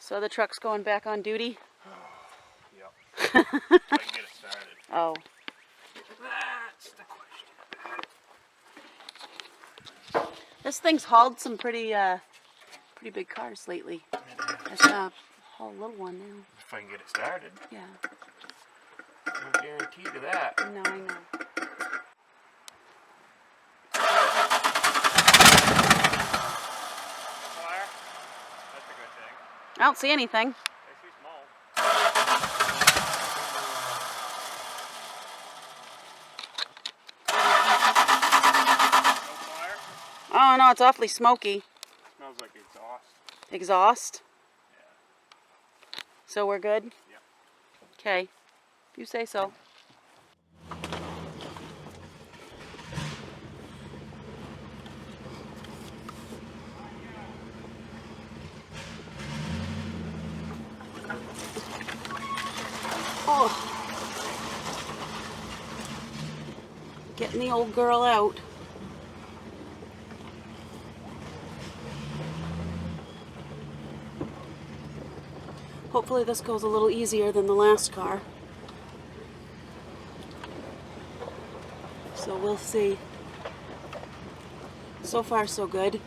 So the truck's going back on duty? Yep. If I can get it started. Oh. That's the question. This thing's hauled some pretty big cars lately. It's gonna haul a little one now. If I can get it started. Yeah. No guarantee to that. No, I know. Fire? That's a good thing. I don't see anything. I see smoke. No fire? Oh no, it's awfully smoky. Smells like exhaust. Exhaust? Yeah. So we're good? Yep. Okay. If you say so. Oh. Getting the old girl out. Hopefully this goes a little easier than the last car. So we'll see. So far so good.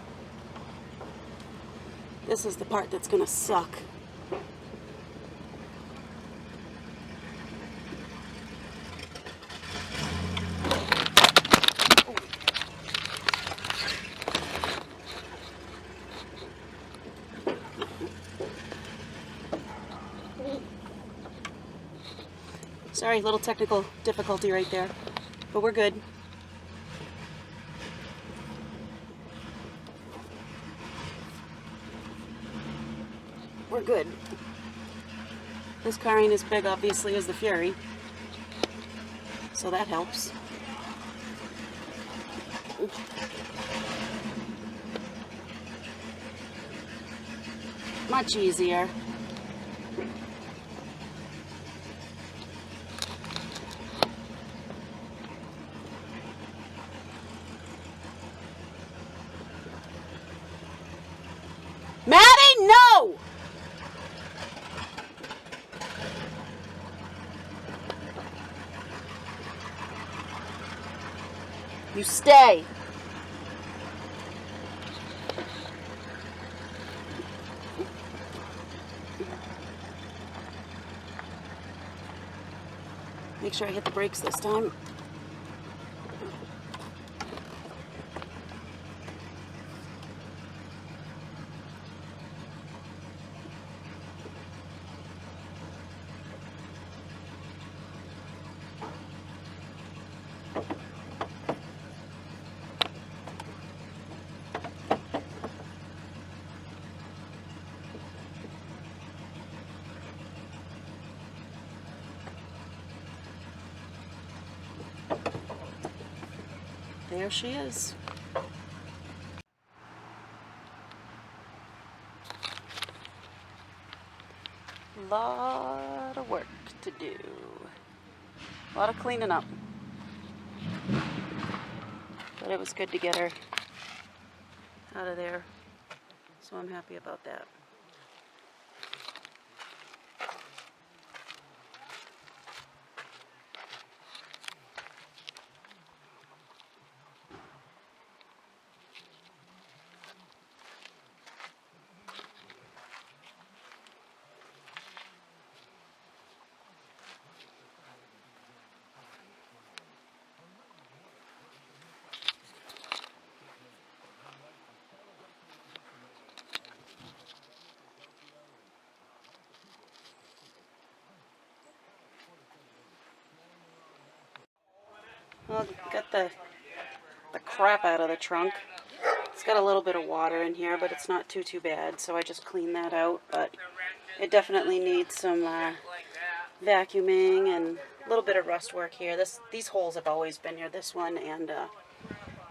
This is the part that's gonna suck. Sorry, little technical difficulty right there, but we're good. We're good. This car ain't as big, obviously, as the Fury, so that helps. Much easier. Maddie, no! You stay. Make sure I hit the brakes this time. There she is. Lot of work to do. A lot of cleaning up. But it was good to get her out of there. So I'm happy about that. Well, got the crap out of the trunk. It's got a little bit of water in here, but it's not too bad, so I just cleaned that out. But it definitely needs some vacuuming and a little bit of rust work here. These holes have always been here, this one and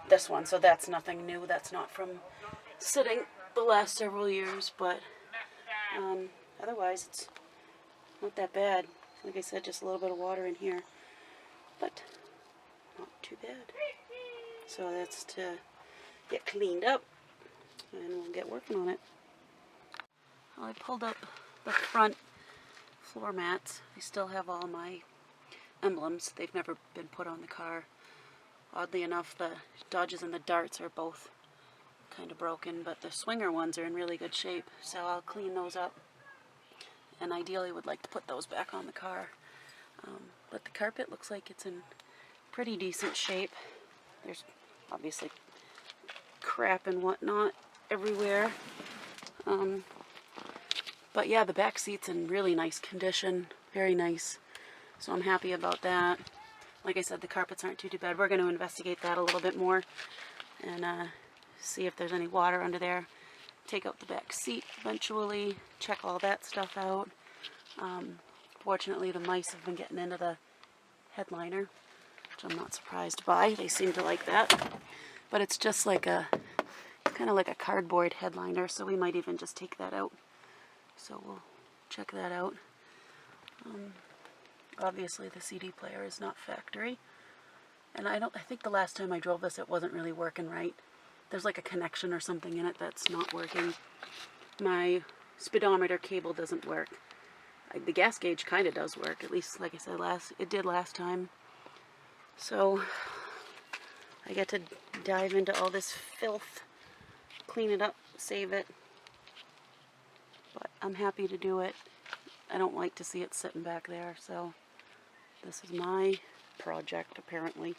this one, so that's nothing new. That's not from sitting the last several years, but otherwise it's not that bad. Like I said, just a little bit of water in here, but not too bad. So that's to get cleaned up, and we'll get working on it. Well, I pulled up the front floor mats. I still have all my emblems. They've never been put on the car. Oddly enough, the Dodges and the Darts are both kind of broken, but the Swinger ones are in really good shape, so I'll clean those up. And ideally would like to put those back on the car. But the carpet looks like it's in pretty decent shape. There's obviously crap and whatnot everywhere. But yeah, the back seat's in really nice condition. Very nice. So I'm happy about that. Like I said, the carpets aren't too bad. We're going to investigate that a little bit more and see if there's any water under there. Take out the back seat eventually. Check all that stuff out. Fortunately, the mice have been getting into the headliner, which I'm not surprised by. They seem to like that. But it's just like kind of like a cardboard headliner, so we might even just take that out. So we'll check that out. Obviously the CD player is not factory. And I think the last time I drove this it wasn't really working right. There's like a connection or something in it that's not working. My speedometer cable doesn't work. The gas gauge kind of does work, at least like I said it did last time. So I get to dive into all this filth, clean it up, save it. But I'm happy to do it. I don't like to see it sitting back there, so this is my project apparently.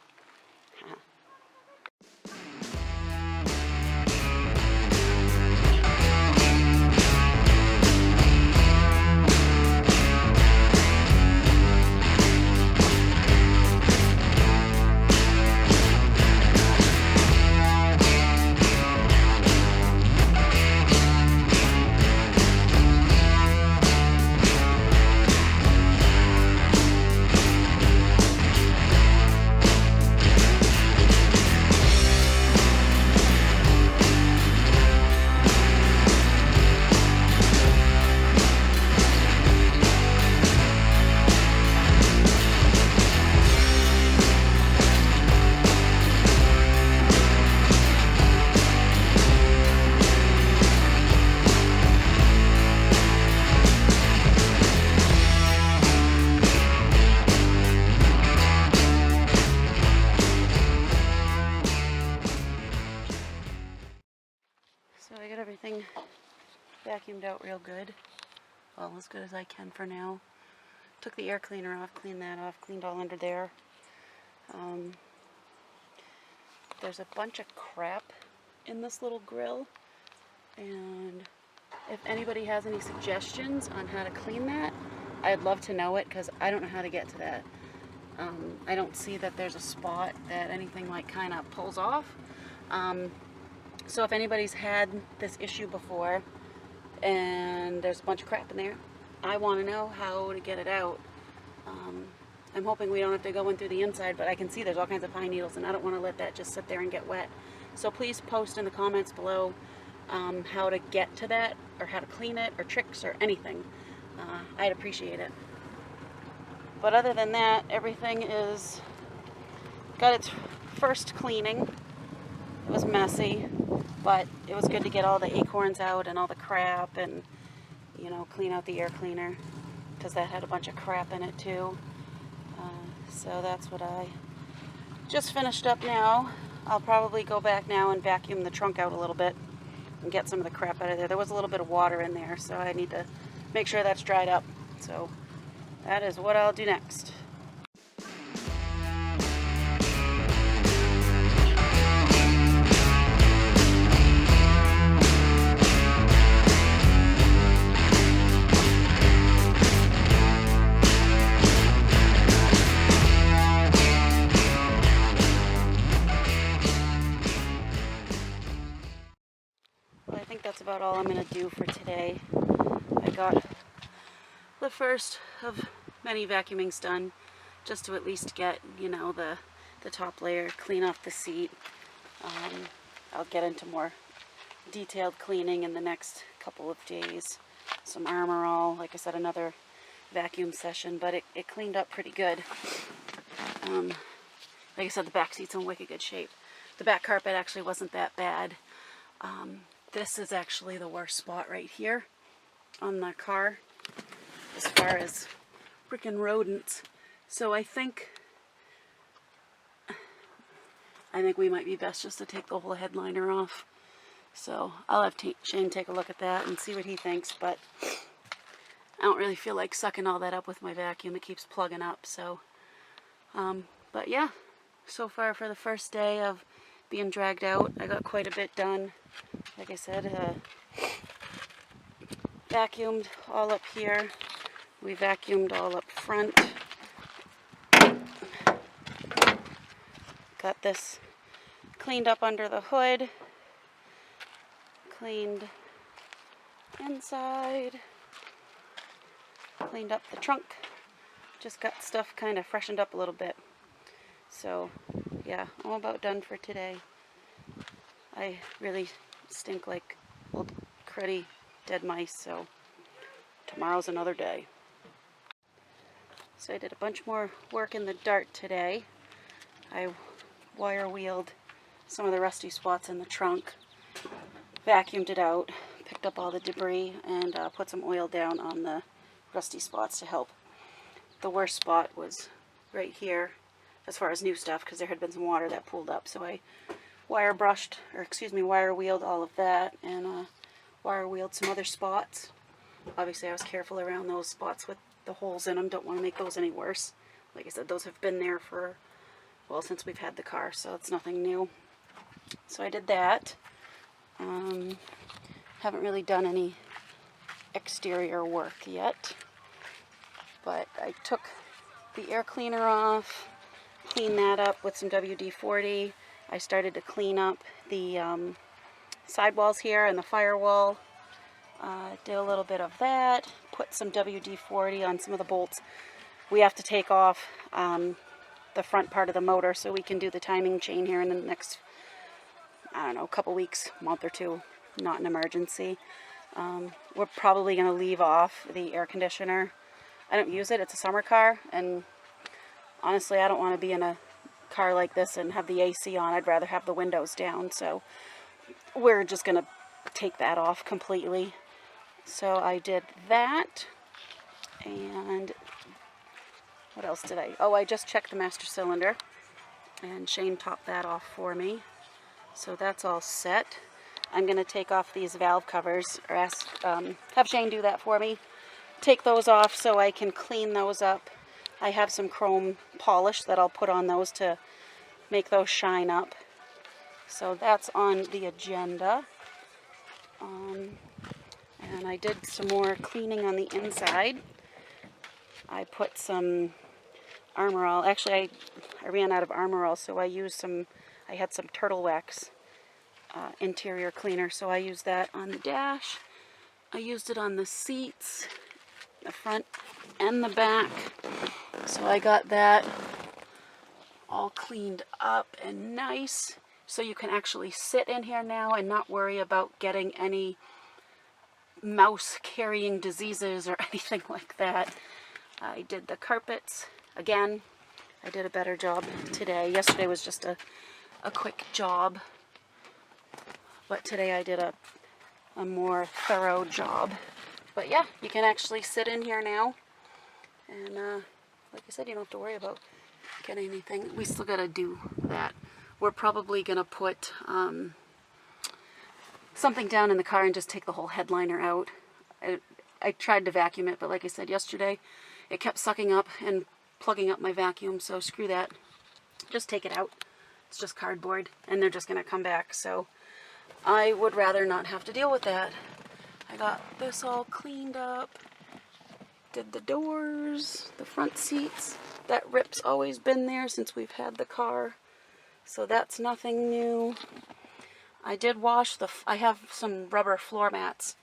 So I got everything vacuumed out real good. Well, as good as I can for now. Took the air cleaner off, cleaned that off, cleaned all under there. There's a bunch of crap in this little grill, and if anybody has any suggestions on how to clean that, I'd love to know it, because I don't know how to get to that. I don't see that there's a spot that anything like kind of pulls off. So if anybody's had this issue before and there's a bunch of crap in there, I want to know how to get it out. I'm hoping we don't have to go in through the inside, but I can see there's all kinds of pine needles and I don't want to let that just sit there and get wet. So please post in the comments below how to get to that, or how to clean it, or tricks, or anything. I'd appreciate it. But other than that, everything is got its first cleaning. It was messy, but it was good to get all the acorns out and all the crap, and clean out the air cleaner, because that had a bunch of crap in it too. So that's what I just finished up now. I'll probably go back now and vacuum the trunk out a little bit and get some of the crap out of there. There was a little bit of water in there, so I need to make sure that's dried up. So that is what I'll do next. I think that's about all I'm going to do for today. I got the first of many vacuumings done, just to at least get, the top layer, clean off the seat. I'll get into more detailed cleaning in the next couple of days. Some Armor All, like I said, another vacuum session, but it cleaned up pretty good. Like I said, the back seat's in wicked good shape. The back carpet actually wasn't that bad. This is actually the worst spot right here. on the car as far as freaking rodents. So I think we might be best just to take the whole headliner off. So I'll have Shane take a look at that and see what he thinks, but I don't really feel like sucking all that up with my vacuum. It keeps plugging up, so. But yeah, so far for the first day of being dragged out, I got quite a bit done. Like I said, vacuumed all up here. We vacuumed all up front. Got this cleaned up under the hood. Cleaned inside. Cleaned up the trunk. Just got stuff kind of freshened up a little bit. So, yeah, I'm about done for today. I really stink like old cruddy dead mice, so tomorrow's another day. So I did a bunch more work in the Dart today. I wire wheeled some of the rusty spots in the trunk, vacuumed it out, picked up all the debris, and put some oil down on the rusty spots to help. The worst spot was right here as far as new stuff, because there had been some water that pooled up, so I wire wheeled all of that, and wire wheeled some other spots. Obviously I was careful around those spots with the holes in them, don't want to make those any worse. Like I said, those have been there for, well, since we've had the car, so it's nothing new. So I did that. Haven't really done any exterior work yet, but I took the air cleaner off, cleaned that up with some WD-40. I started to clean up the sidewalls here and the firewall. Did a little bit of that, put some WD-40 on some of the bolts. We have to take off the front part of the motor so we can do the timing chain here in the next, I don't know, couple weeks, month or two. Not an emergency. We're probably going to leave off the air conditioner. I don't use it. It's a summer car, and honestly, I don't want to be in a car like this and have the AC on. I'd rather have the windows down, so we're just going to take that off completely. So I did that, and what else did I? Oh, I just checked the master cylinder, and Shane topped that off for me. So that's all set. I'm going to take off these valve covers, or have Shane do that for me. Take those off so I can clean those up. I have some chrome polish that I'll put on those to make those shine up. So that's on the agenda. And I did some more cleaning on the inside. I put some Armor All. Actually, I ran out of Armor All, so I had some Turtle Wax interior cleaner, so I used that on the dash. I used it on the seats, the front and the back. So I got that all cleaned up and nice. So you can actually sit in here now and not worry about getting any mouse carrying diseases or anything like that. I did the carpets. Again, I did a better job today. Yesterday was just a quick job. But today I did a more thorough job. But yeah, you can actually sit in here now. And like I said, you don't have to worry about getting anything. We still got to do that. We're probably going to put something down in the car and just take the whole headliner out. I tried to vacuum it, but like I said yesterday, it kept sucking up and plugging up my vacuum, so screw that. Just take it out. It's just cardboard, and they're just going to come back, so I would rather not have to deal with that. I got this all cleaned up. Did the doors, the front seats. That rip's always been there since we've had the car, so that's nothing new. I did wash I have some rubber floor mats.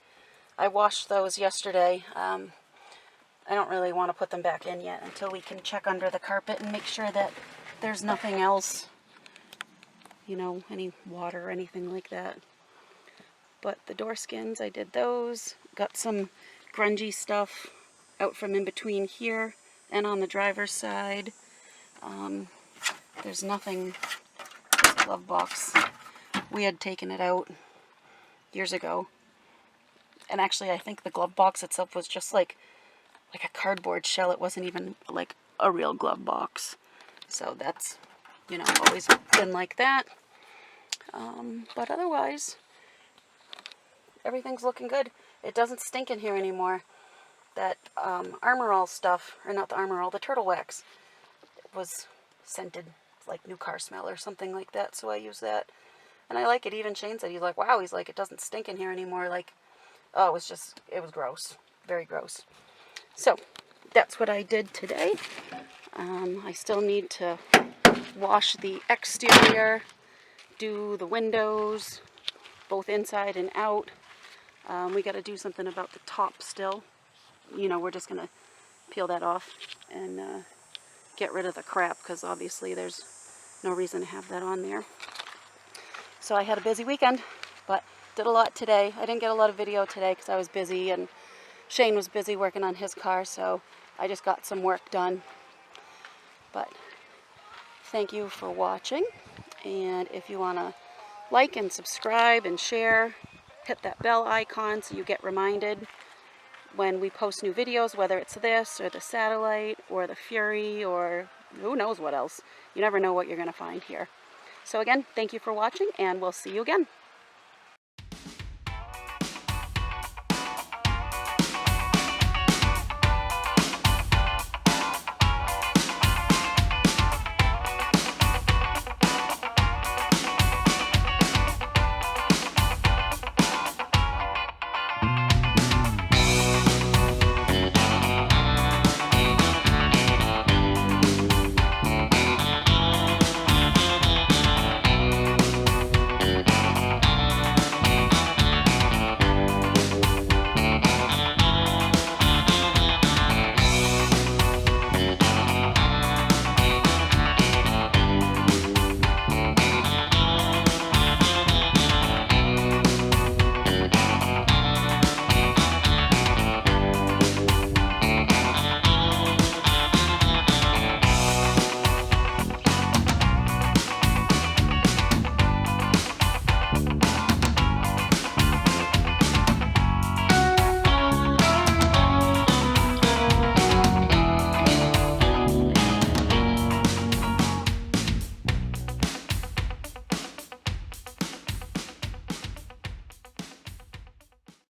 I washed those yesterday. I don't really want to put them back in yet until we can check under the carpet and make sure that there's nothing else, you know, any water or anything like that. But the door skins, I did those. Got some grungy stuff out from in between here and on the driver's side. There's nothing. This glove box, we had taken it out years ago. And actually, I think the glove box itself was just like a cardboard shell. It wasn't even like a real glove box. So that's, you know, always been like that. But otherwise, everything's looking good. It doesn't stink in here anymore. That Armor All stuff, or not the Armor All, the Turtle Wax, was scented like new car smell or something like that. So I use that. And I like it. Even Shane said, he's like, wow, he's like, it doesn't stink in here anymore. Like, oh, it was gross. Very gross. So that's what I did today. I still need to wash the exterior, do the windows, both inside and out. We got to do something about the top still. You know, we're just going to peel that off and get rid of the crap, because obviously there's no reason to have that on there. So I had a busy weekend, but did a lot today. I didn't get a lot of video today because I was busy, and Shane was busy working on his car, so I just got some work done. But thank you for watching, and if you want to like and subscribe and share, hit that bell icon so you get reminded when we post new videos, whether it's this or the Satellite or the Fury or who knows what else. You never know what you're going to find here. So again, thank you for watching, and we'll see you again.